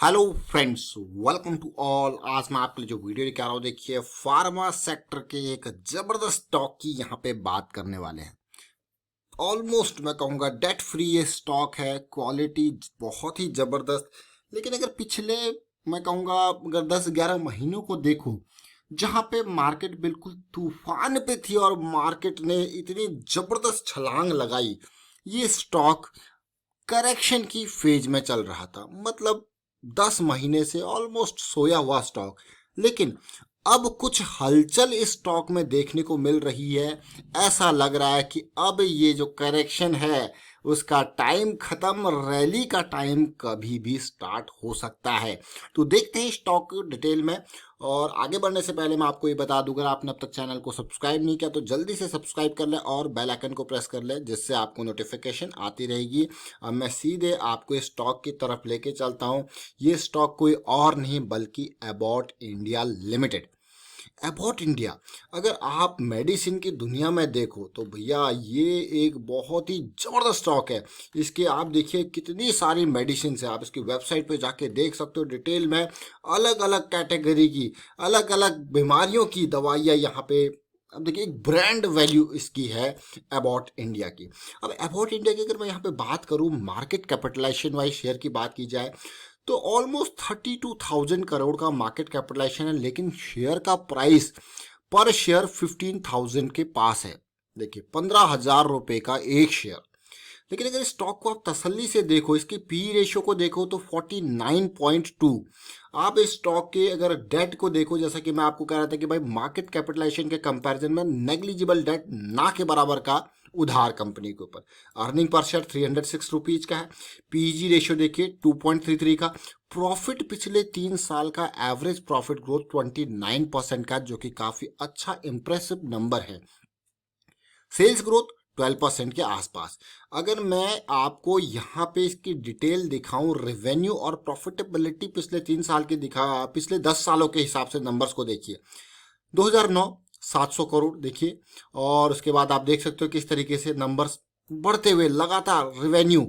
Hello friends, welcome to all. आज मैं आपके लिए जो वीडियो लेकर आ रहा हूँ, देखिए फार्मा सेक्टर के एक जबरदस्त स्टॉक की यहाँ पे बात करने वाले हैं। ऑलमोस्ट मैं कहूँगा डेट फ्री ये स्टॉक है, क्वालिटी बहुत ही जबरदस्त। लेकिन अगर पिछले मैं कहूँगा अगर 10-11 महीनों को देखूँ, जहाँ पे मार्केट बिल्कुल तूफान पे थी और मार्केट ने इतनी जबरदस्त छलांग लगाई, ये स्टॉक करेक्शन की फेज में चल रहा था। मतलब 10 महीने से ऑलमोस्ट सोया हुआ स्टॉक। लेकिन अब कुछ हलचल इस स्टॉक में देखने को मिल रही है। ऐसा लग रहा है कि अब ये जो करेक्शन है उसका टाइम खत्म, रैली का टाइम कभी भी स्टार्ट हो सकता है। तो देखते हैं स्टॉक डिटेल में। और आगे बढ़ने से पहले मैं आपको ये बता दूं, अगर आपने अब तक चैनल को सब्सक्राइब नहीं किया तो जल्दी से सब्सक्राइब कर लें और बेल आइकन को प्रेस कर लें, जिससे आपको नोटिफिकेशन आती रहेगी। अब मैं सीधे आपको इस स्टॉक की तरफ लेके चलता हूं। ये स्टॉक कोई और नहीं बल्कि Abbott India Limited. Abbott India, अगर आप मेडिसिन की दुनिया में देखो तो भैया ये एक बहुत ही ज़बरदस्त स्टॉक है। इसके आप देखिए कितनी सारी मेडिसिन है, आप इसकी वेबसाइट पे जाके देख सकते हो डिटेल में। अलग अलग कैटेगरी की, अलग अलग बीमारियों की दवाइयाँ यहाँ पे। अब देखिए एक ब्रांड वैल्यू इसकी है अबॉट इंडिया की। अब अबॉट इंडिया की अगर मैं यहाँ पे बात करूँ, मार्केट कैपिटलाइजेशन वाइज शेयर की बात की जाए तो ऑलमोस्ट 32,000 करोड़ का मार्केट कैपिटलाइजेशन है। लेकिन शेयर का प्राइस पर शेयर 15,000 के पास है। देखिए 15,000 रुपये का एक शेयर। लेकिन अगर स्टॉक को आप तसल्ली से देखो, इसकी पी रेशियो को देखो तो 49.2। आप इस स्टॉक के अगर डेट को देखो, जैसा कि मैं आपको कह रहा था कि भाई मार्केट कैपिटलाइजेशन के कंपैरिजन में नेग्लिजिबल डेट ना के बराबर का उधार कंपनी के ऊपर। अर्निंग पर शेयर 306 रुपीज का है। पीजी रेशियो देखिए 2.33 का। प्रॉफिट पिछले 3 साल का एवरेज प्रॉफिट ग्रोथ 29% का, जो कि काफी अच्छा इंप्रेसिव नंबर है। सेल्स ग्रोथ 12% के आसपास। अगर मैं आपको यहाँ पे इसकी डिटेल दिखाऊं, रेवेन्यू और प्रॉफिटेबिलिटी पिछले 3 साल के पिछले 10 सालों के हिसाब से नंबर्स को देखिए। 2009 700 करोड़ देखिए। और उसके बाद आप देख सकते हो किस तरीके से नंबर्स बढ़ते हुए लगातार रेवेन्यू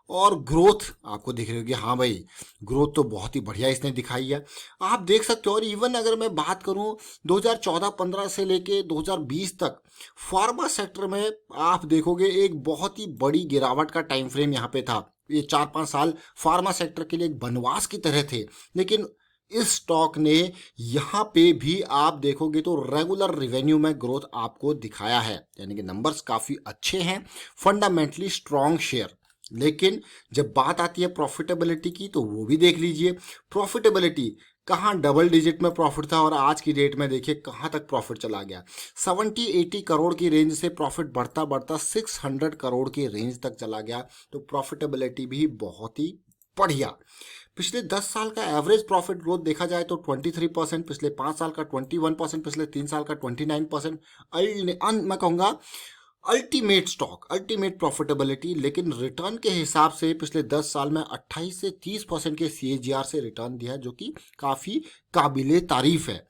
और ग्रोथ आपको दिख रही होगी। हाँ भाई, ग्रोथ तो बहुत ही बढ़िया इसने दिखाई है, आप देख सकते हो। और इवन अगर मैं बात करूं 2014-15 से लेके 2020 तक फार्मा सेक्टर में आप देखोगे एक बहुत ही बड़ी गिरावट का टाइम फ्रेम यहाँ पे था। ये 4-5 साल फार्मा सेक्टर के लिए एक बनवास की तरह थे। लेकिन इस स्टॉक ने यहाँ पे भी आप देखोगे तो रेगुलर रेवेन्यू में ग्रोथ आपको दिखाया है, यानी कि नंबर्स काफ़ी अच्छे हैं। Fundamentally strong share. लेकिन जब बात आती है प्रॉफिटेबिलिटी की तो वो भी देख लीजिए। प्रॉफिटेबिलिटी कहाँ डबल डिजिट में प्रॉफिट था और आज की डेट में देखिए कहाँ तक प्रॉफिट चला गया। 70-80 करोड़ की रेंज से प्रॉफिट बढ़ता बढ़ता 600 करोड़ की रेंज तक चला गया। तो प्रॉफिटेबिलिटी भी बहुत ही बढ़िया। पिछले 10 साल का एवरेज प्रॉफिट ग्रोथ देखा जाए तो 23%, पिछले 5 साल का 21%, पिछले 3 साल का 29%। मैं कहूँगा अल्टीमेट स्टॉक, अल्टीमेट प्रॉफिटेबिलिटी। लेकिन रिटर्न के हिसाब से पिछले 10 साल में 28 से 30% के सीएजीआर से रिटर्न दिया है, जो कि काफ़ी काबिले तारीफ है।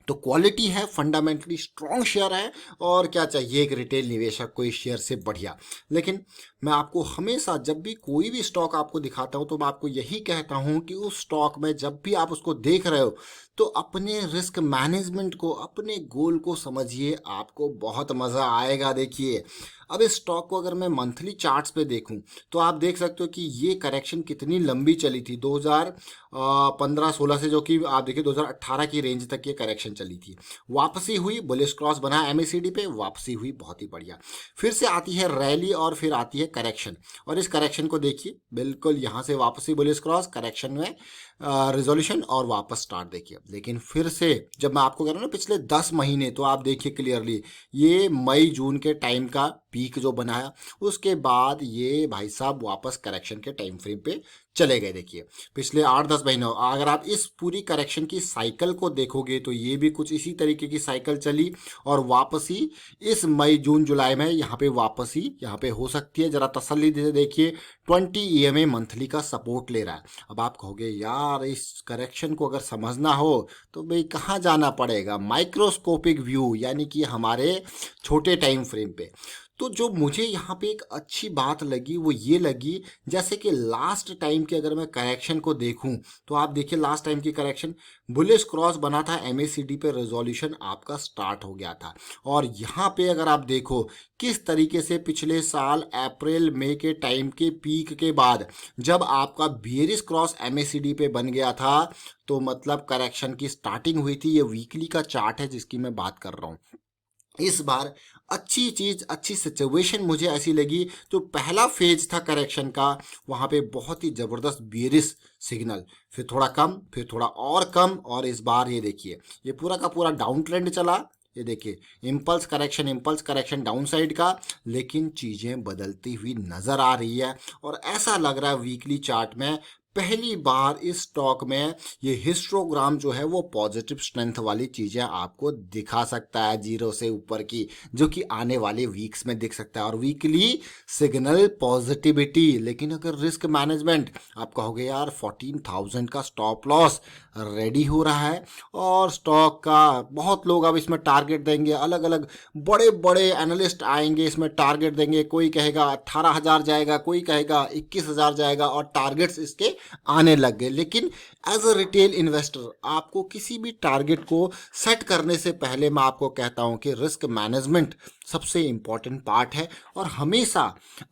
तो क्वालिटी है, फंडामेंटली स्ट्रॉन्ग शेयर है, और क्या चाहिए एक रिटेल निवेशक को इस शेयर से बढ़िया। लेकिन मैं आपको हमेशा जब भी कोई भी स्टॉक आपको दिखाता हूं तो मैं आपको यही कहता हूं कि उस स्टॉक में जब भी आप उसको देख रहे हो तो अपने रिस्क मैनेजमेंट को, अपने गोल को समझिए, आपको बहुत मज़ा आएगा। देखिए अब इस स्टॉक को अगर मैं मंथली चार्ट्स पे देखूं तो आप देख सकते हो कि ये करेक्शन कितनी लंबी चली थी। 2015-16 से, जो कि आप देखिए 2018 की रेंज तक ये करेक्शन चली थी। वापसी हुई, बुलिश क्रॉस बना एमएसीडी पे, वापसी हुई बहुत ही बढ़िया। फिर से आती है रैली और फिर आती है करेक्शन। और इस करेक्शन को देखिए, बिल्कुल यहाँ से वापसी, बुलिश क्रॉस, करेक्शन में रिजोल्यूशन और वापस स्टार्ट देखिए। लेकिन फिर से जब मैं आपको कह रहा हूँ ना पिछले 10 महीने, तो आप देखिए क्लियरली ये मई जून के टाइम का पीक जो बनाया, उसके बाद ये भाई साहब वापस करेक्शन के टाइम फ्रेम पे चले गए। देखिए पिछले 8-10 महीनों अगर आप इस पूरी करेक्शन की साइकिल को देखोगे तो ये भी कुछ इसी तरीके की साइकिल चली और वापसी इस मई जून जुलाई में यहाँ पे वापसी यहाँ पे हो सकती है। जरा तसल्ली से देखिए, 20 ईएमए मंथली का सपोर्ट ले रहा है। अब आप कहोगे यार इस करेक्शन को अगर समझना हो तो भाई कहाँ जाना पड़ेगा, माइक्रोस्कोपिक व्यू, यानी कि हमारे छोटे टाइम फ्रेम पे। तो जो मुझे यहाँ पे एक अच्छी बात लगी वो ये लगी, जैसे कि लास्ट टाइम की अगर मैं करेक्शन को देखूं तो आप देखिए लास्ट टाइम की करेक्शन बुलिश क्रॉस बना था, एमएसीडी पे रेजोल्यूशन आपका स्टार्ट हो गया था। और यहाँ पे अगर आप देखो किस तरीके से पिछले साल अप्रैल मई के टाइम के पीक के बाद जब आपका बियरिश क्रॉस एमएसीडी पे बन गया था, तो मतलब करेक्शन की स्टार्टिंग हुई थी। ये वीकली का चार्ट है जिसकी मैं बात कर रहा हूँ। इस बार अच्छी चीज, अच्छी सिचुएशन मुझे ऐसी लगी, जो पहला फेज था करेक्शन का वहां पे बहुत ही जबरदस्त बेरिश सिग्नल, फिर थोड़ा कम, फिर थोड़ा और कम, और इस बार ये देखिए ये पूरा का पूरा डाउन ट्रेंड चला। ये देखिए इम्पल्स करेक्शन डाउन साइड का, लेकिन चीजें बदलती हुई नजर आ रही है। और ऐसा लग रहा है वीकली चार्ट में पहली बार इस स्टॉक में ये हिस्टोग्राम जो है वो पॉजिटिव स्ट्रेंथ वाली चीजें आपको दिखा सकता है, जीरो से ऊपर की, जो कि आने वाले वीक्स में दिख सकता है। और वीकली सिग्नल पॉजिटिविटी, लेकिन अगर रिस्क मैनेजमेंट आप कहोगे यार 14,000 का स्टॉप लॉस रेडी हो रहा है और स्टॉक का बहुत लोग अब इसमें टारगेट देंगे, अलग अलग बड़े बड़े एनालिस्ट आएंगे इसमें टारगेट देंगे, कोई कहेगा 18,000 जाएगा, कोई कहेगा 21,000 जाएगा, और टारगेट्स इसके आने लग गए। लेकिन एज अ रिटेल इन्वेस्टर आपको किसी भी टारगेट को सेट करने से पहले मैं आपको कहता हूं कि रिस्क मैनेजमेंट सबसे इंपॉर्टेंट पार्ट है, और हमेशा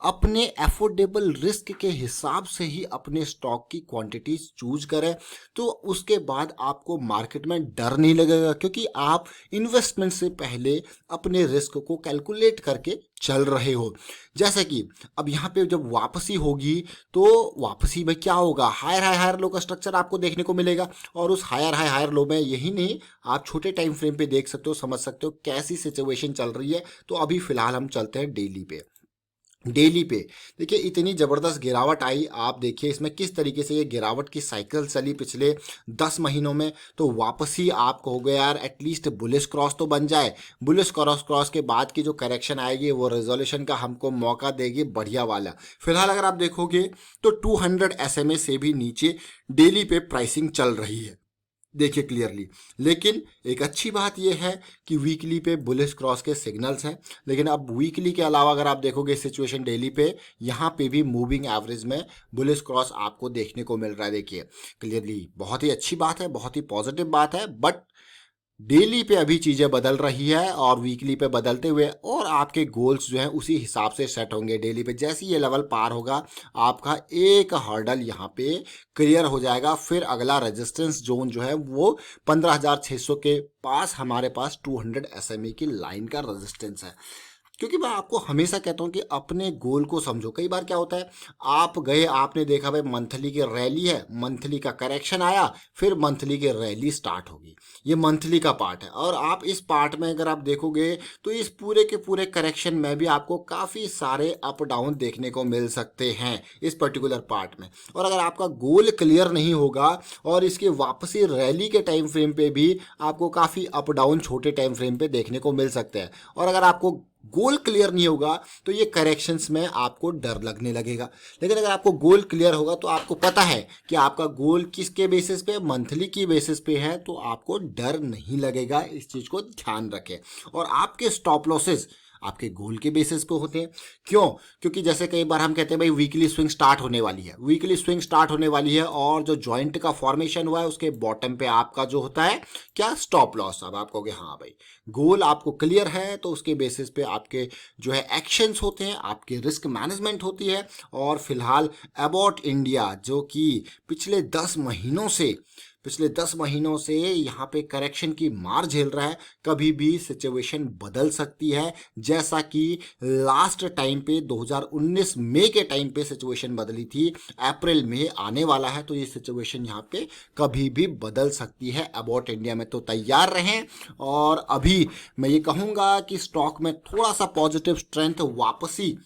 अपने एफोर्डेबल रिस्क के हिसाब से ही अपने स्टॉक की क्वांटिटीज चूज करें। तो उसके बाद आपको मार्केट में डर नहीं लगेगा, क्योंकि आप इन्वेस्टमेंट से पहले अपने रिस्क को कैलकुलेट करके चल रहे हो। जैसे कि अब यहाँ पे जब वापसी होगी तो वापसी में क्या होगा, हायर लो का स्ट्रक्चर आपको देखने को मिलेगा, और उस हायर लो में यही नहीं, आप छोटे टाइम फ्रेम पे देख सकते हो, समझ सकते हो कैसी सिचुएशन चल रही है। तो अभी फिलहाल हम चलते हैं डेली पे। डेली पे देखिए इतनी ज़बरदस्त गिरावट आई, आप देखिए इसमें किस तरीके से ये गिरावट की साइकिल चली पिछले 10 महीनों में। तो वापसी आप कहोगे यार एटलीस्ट बुलिश क्रॉस तो बन जाए, बुलिश क्रॉस के बाद की जो करेक्शन आएगी वो रेजोल्यूशन का हमको मौका देगी बढ़िया वाला। फिलहाल अगर आप देखोगे तो 200 SMA से भी नीचे डेली पे प्राइसिंग चल रही है, देखिए क्लियरली। लेकिन एक अच्छी बात यह है कि वीकली पे बुलिश क्रॉस के सिग्नल्स हैं। लेकिन अब वीकली के अलावा अगर आप देखोगे सिचुएशन डेली पे, यहाँ पे भी मूविंग एवरेज में बुलिश क्रॉस आपको देखने को मिल रहा है। देखिए क्लियरली बहुत ही अच्छी बात है, बहुत ही पॉजिटिव बात है। बट डेली पे अभी चीज़ें बदल रही है और वीकली पे बदलते हुए, और आपके गोल्स जो हैं उसी हिसाब से सेट होंगे। डेली पे जैसे ये लेवल पार होगा आपका एक हर्डल यहाँ पे क्लियर हो जाएगा, फिर अगला रेजिस्टेंस जोन जो है वो 15,600 के पास हमारे पास 200 SMA की लाइन का रेजिस्टेंस है। क्योंकि मैं आपको हमेशा कहता हूं कि अपने गोल को समझो। कई बार क्या होता है, आप गए, आपने देखा भाई मंथली की रैली है, मंथली का करेक्शन आया, फिर मंथली की रैली स्टार्ट होगी, ये मंथली का पार्ट है। और आप इस पार्ट में अगर आप देखोगे तो इस पूरे के पूरे करेक्शन में भी आपको काफ़ी सारे अप डाउन देखने को मिल सकते हैं इस पर्टिकुलर पार्ट में। और अगर आपका गोल क्लियर नहीं होगा और इसकी वापसी रैली के टाइम फ्रेम पे भी आपको काफ़ी अप डाउन छोटे टाइम फ्रेम पे देखने को मिल सकते हैं। और अगर आपको गोल क्लियर नहीं होगा तो ये करेक्शंस में आपको डर लगने लगेगा। लेकिन अगर आपको गोल क्लियर होगा तो आपको पता है कि आपका गोल किसके बेसिस पे, मंथली की बेसिस पे है, तो आपको डर नहीं लगेगा। इस चीज़ को ध्यान रखें। और आपके स्टॉप लॉसेस आपके गोल के बेसिस पे होते हैं। क्यों? क्योंकि जैसे कई बार हम कहते हैं भाई वीकली स्विंग स्टार्ट होने वाली है, वीकली स्विंग स्टार्ट होने वाली है, और जो जॉइंट का फॉर्मेशन हुआ है उसके बॉटम पे आपका जो होता है क्या, स्टॉप लॉस। अब आप कहोगे हाँ भाई गोल आपको क्लियर है, तो उसके बेसिस पे आपके जो है एक्शंस होते हैं, आपके रिस्क मैनेजमेंट होती है। और फिलहाल अबाउट इंडिया जो कि पिछले 10 महीनों से यहाँ पे करेक्शन की मार झेल रहा है, कभी भी सिचुएशन बदल सकती है। जैसा कि लास्ट टाइम पे 2019 मई के टाइम पे सिचुएशन बदली थी, अप्रैल में आने वाला है, तो ये सिचुएशन यहाँ पे कभी भी बदल सकती है। अबाउट इंडिया में तो तैयार रहें। और अभी मैं ये कहूँगा कि स्टॉक में थोड़ा सा पॉजिटिव स्ट्रेंथ वापसी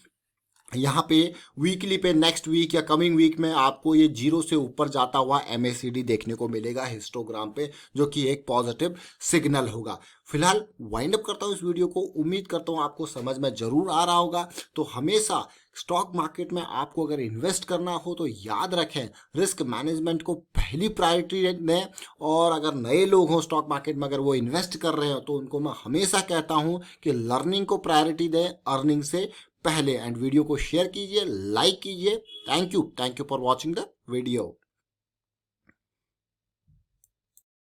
यहाँ पे वीकली पे नेक्स्ट वीक या कमिंग वीक में आपको ये जीरो से ऊपर जाता हुआ MACD देखने को मिलेगा हिस्टोग्राम पे, जो कि एक पॉजिटिव सिग्नल होगा। फिलहाल वाइंड अप करता हूँ इस वीडियो को। उम्मीद करता हूँ आपको समझ में जरूर आ रहा होगा। तो हमेशा स्टॉक मार्केट में आपको अगर इन्वेस्ट करना हो तो याद रखें, रिस्क मैनेजमेंट को पहली प्रायोरिटी दें। और अगर नए लोग हों स्टॉक मार्केट में, अगर वो इन्वेस्ट कर रहे हो, तो उनको मैं हमेशा कहता हूँ कि लर्निंग को प्रायोरिटी दें अर्निंग से पहले। एंड वीडियो को शेयर कीजिए, लाइक कीजिए। Thank you for watching the video.